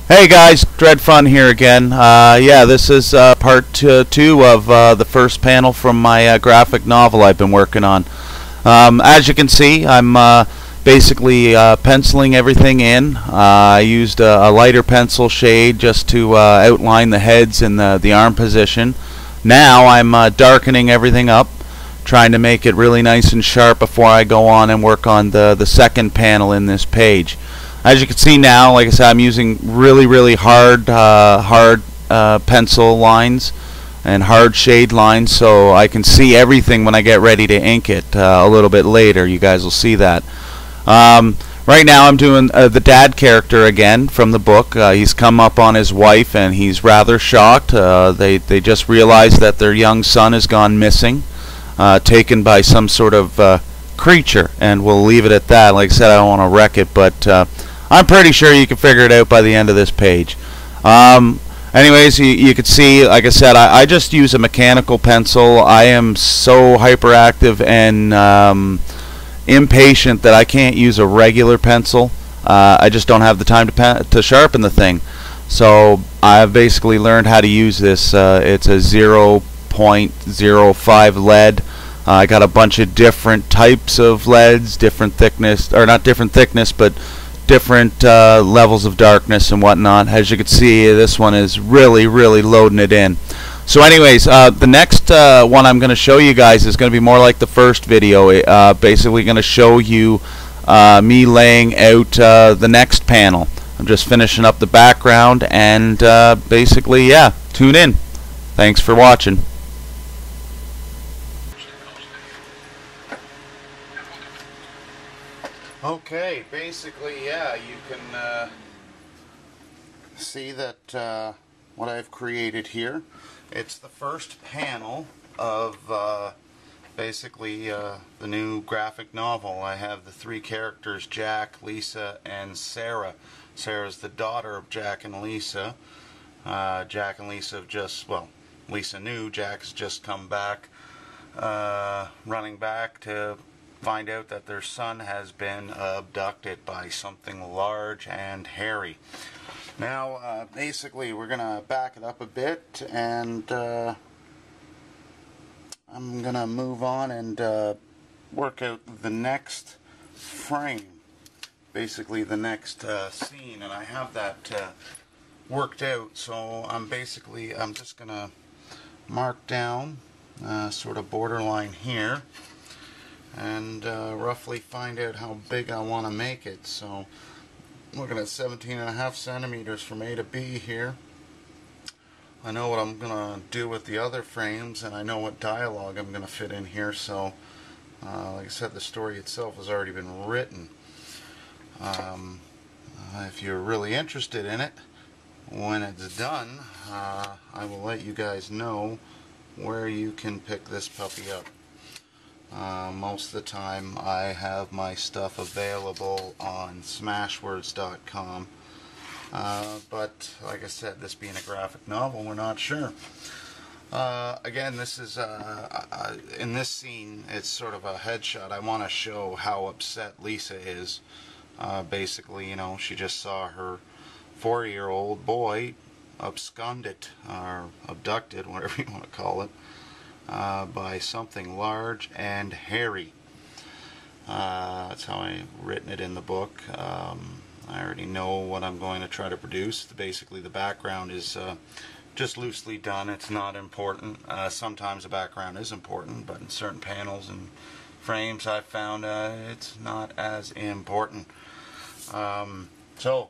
Hey guys, Dredfunn here again. Yeah, this is part two of the first panel from my graphic novel I've been working on. As you can see, I'm basically penciling everything in. I used a lighter pencil shade just to outline the heads and the arm position. Now I'm darkening everything up, trying to make it really nice and sharp before I go on and work on the second panel in this page. As you can see now, like I said, I'm using really hard pencil lines and hard shade lines, so I can see everything when I get ready to ink it a little bit later. You guys will see that. Right now I'm doing the dad character again from the book. He's come up on his wife and he's rather shocked. They just realized that their young son has gone missing, taken by some sort of creature, and we'll leave it at that. Like I said, I don't want to wreck it, but I'm pretty sure you can figure it out by the end of this page. Anyways, you can see, like I said, I just use a mechanical pencil. I am so hyperactive and impatient that I can't use a regular pencil. I just don't have the time to sharpen the thing. So I've basically learned how to use this. It's a 0.05 lead. I got a bunch of different types of leads, different thickness, or not different thickness, but different levels of darkness and whatnot. As you can see, this one is really loading it in. So anyways, the next one I'm going to show you guys is going to be more like the first video. Basically going to show you me laying out the next panel. I'm just finishing up the background, and basically, yeah, tune in. Thanks for watching. Okay, basically, yeah, you can see that what I've created here. It's the first panel of basically the new graphic novel. I have the three characters, Jack, Lisa, and Sarah. Sarah's the daughter of Jack and Lisa. Jack and Lisa have just, well, Lisa knew, Jack has just come back, running back to find out that their son has been abducted by something large and hairy. Now, basically, we're going to back it up a bit, and I'm going to move on and work out the next frame, basically the next scene, and I have that worked out. So I'm just going to mark down sort of borderline here, and roughly find out how big I want to make it. So looking at 17.5 centimeters from A to B here. I know what I'm going to do with the other frames, and I know what dialogue I'm going to fit in here. So like I said, the story itself has already been written. If you're really interested in it, when it's done, I will let you guys know where you can pick this puppy up. Most of the time I have my stuff available on smashwords.com, but like I said, this being a graphic novel, we're not sure. Again, this is in this scene, it's sort of a headshot. I want to show how upset Lisa is. Basically, you know, she just saw her 4-year-old boy absconded, or abducted, whatever you want to call it, by something large and hairy. That's how I've written it in the book. I already know what I'm going to try to produce. Basically, the background is just loosely done. It's not important. Sometimes the background is important, but in certain panels and frames I've found it's not as important. So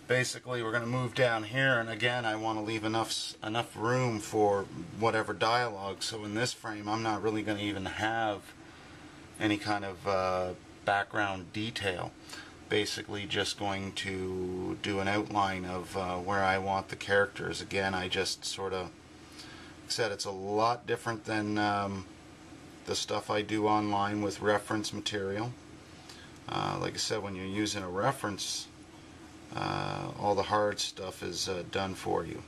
basically, we're going to move down here, and again, I want to leave enough room for whatever dialogue. So in this frame, I'm not really going to even have any kind of background detail. Basically, just going to do an outline of where I want the characters. Again, I just sort of said it's a lot different than the stuff I do online with reference material. Like I said, when you're using a reference, all the hard stuff is done for you.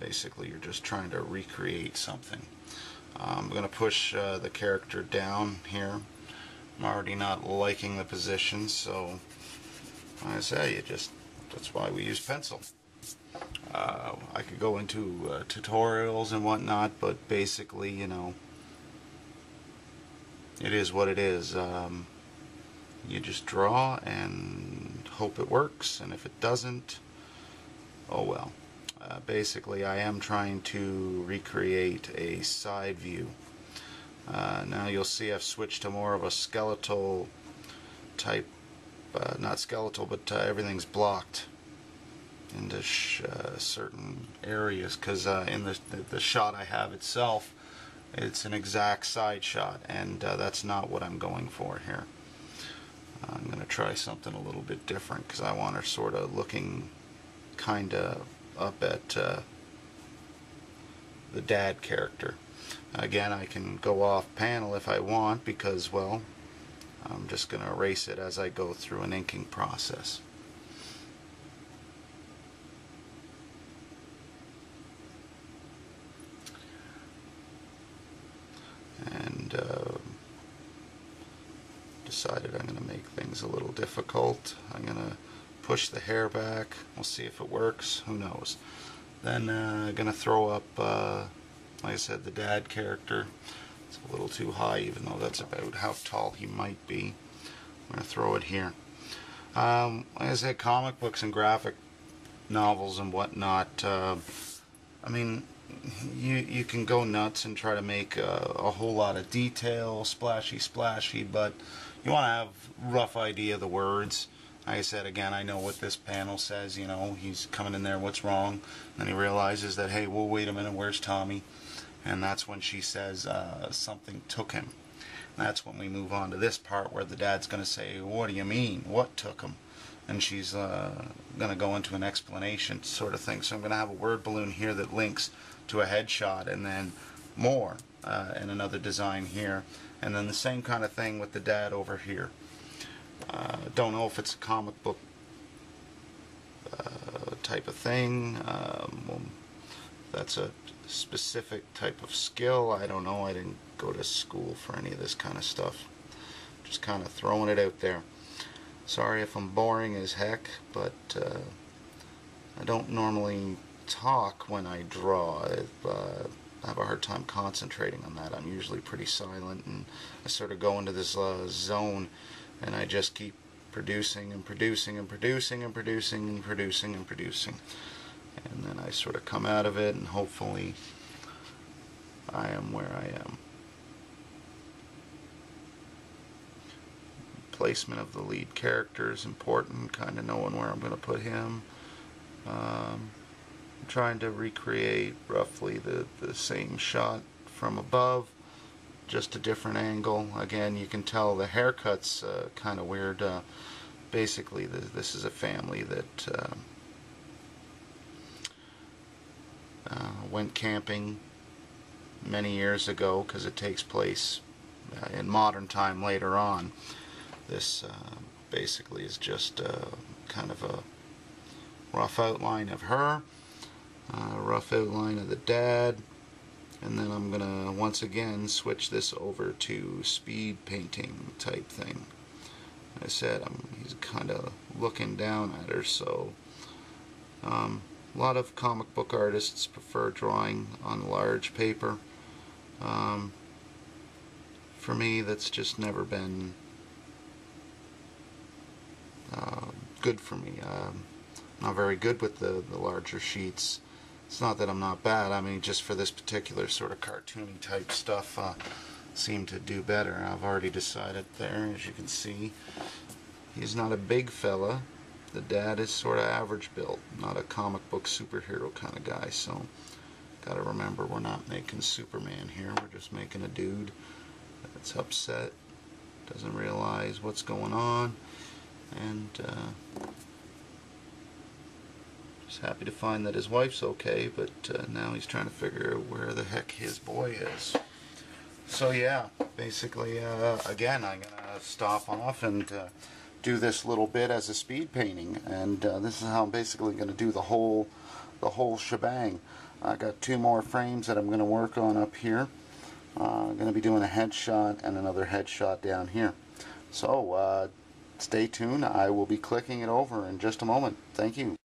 Basically, you're just trying to recreate something. I'm going to push the character down here. I'm already not liking the position, so as I say, you just That's why we use pencil. I could go into tutorials and whatnot, but basically, you know, it is what it is. You just draw and hope it works, and if it doesn't, oh well. Basically, I am trying to recreate a side view. Now you'll see I've switched to more of a skeletal type, not skeletal, but everything's blocked into certain areas, because in the shot I have itself, it's an exact side shot, and that's not what I'm going for here. I'm going to try something a little bit different, because I want her sort of looking kind of up at the dad character. Again, I can go off panel if I want, because, well, I'm just going to erase it as I go through an inking process. And decided I'm going to make things a little difficult. I'm going to push the hair back. We'll see if it works. Who knows? Then I'm going to throw up, like I said, the dad character. It's a little too high, even though that's about how tall he might be. I'm going to throw it here. Like I said, comic books and graphic novels and whatnot, I mean, you can go nuts and try to make a whole lot of detail, splashy, but you want to have a rough idea of the words. Like I said, again, I know what this panel says, you know, he's coming in there, what's wrong? And then he realizes that, hey, well, wait a minute, where's Tommy? And that's when she says something took him. And that's when we move on to this part where the dad's going to say, what do you mean? What took him? And she's going to go into an explanation sort of thing. So I'm going to have a word balloon here that links to a headshot, and then more in another design here. And then the same kind of thing with the dad over here. Don't know if it's a comic book type of thing. Well, that's a specific type of skill. I don't know. I didn't go to school for any of this kind of stuff. Just kind of throwing it out there. Sorry if I'm boring as heck, but I don't normally talk when I draw. I have a hard time concentrating on that. I'm usually pretty silent, and I sort of go into this zone, and I just keep producing and producing and producing and producing and producing and producing. And then I sort of come out of it, and hopefully I am where I am. Placement of the lead character is important, kind of knowing where I'm going to put him. I'm trying to recreate roughly the same shot from above, just a different angle. Again, you can tell the haircut's kind of weird. Basically, this is a family that went camping many years ago, because it takes place in modern time later on. This basically is just kind of a rough outline of her, rough outline of the dad, and then I'm going to once again switch this over to speed painting type thing. Like I said, he's kind of looking down at her, so a lot of comic book artists prefer drawing on large paper. For me, that's just never been good for me. Not very good with the larger sheets. It's not that I'm not bad, I mean, just for this particular sort of cartoony type stuff, seem to do better. I've already decided there, as you can see. He's not a big fella. The dad is sort of average built, not a comic book superhero kind of guy, so gotta remember we're not making Superman here, we're just making a dude that's upset, doesn't realize what's going on, and just happy to find that his wife's okay, but now he's trying to figure out where the heck his boy is. So yeah, basically, again, I'm gonna stop off and do this little bit as a speed painting, and this is how I'm basically going to do the whole shebang. I got 2 more frames that I'm going to work on up here. I'm going to be doing a headshot and another headshot down here. So Stay tuned. I will be clicking it over in just a moment. Thank you.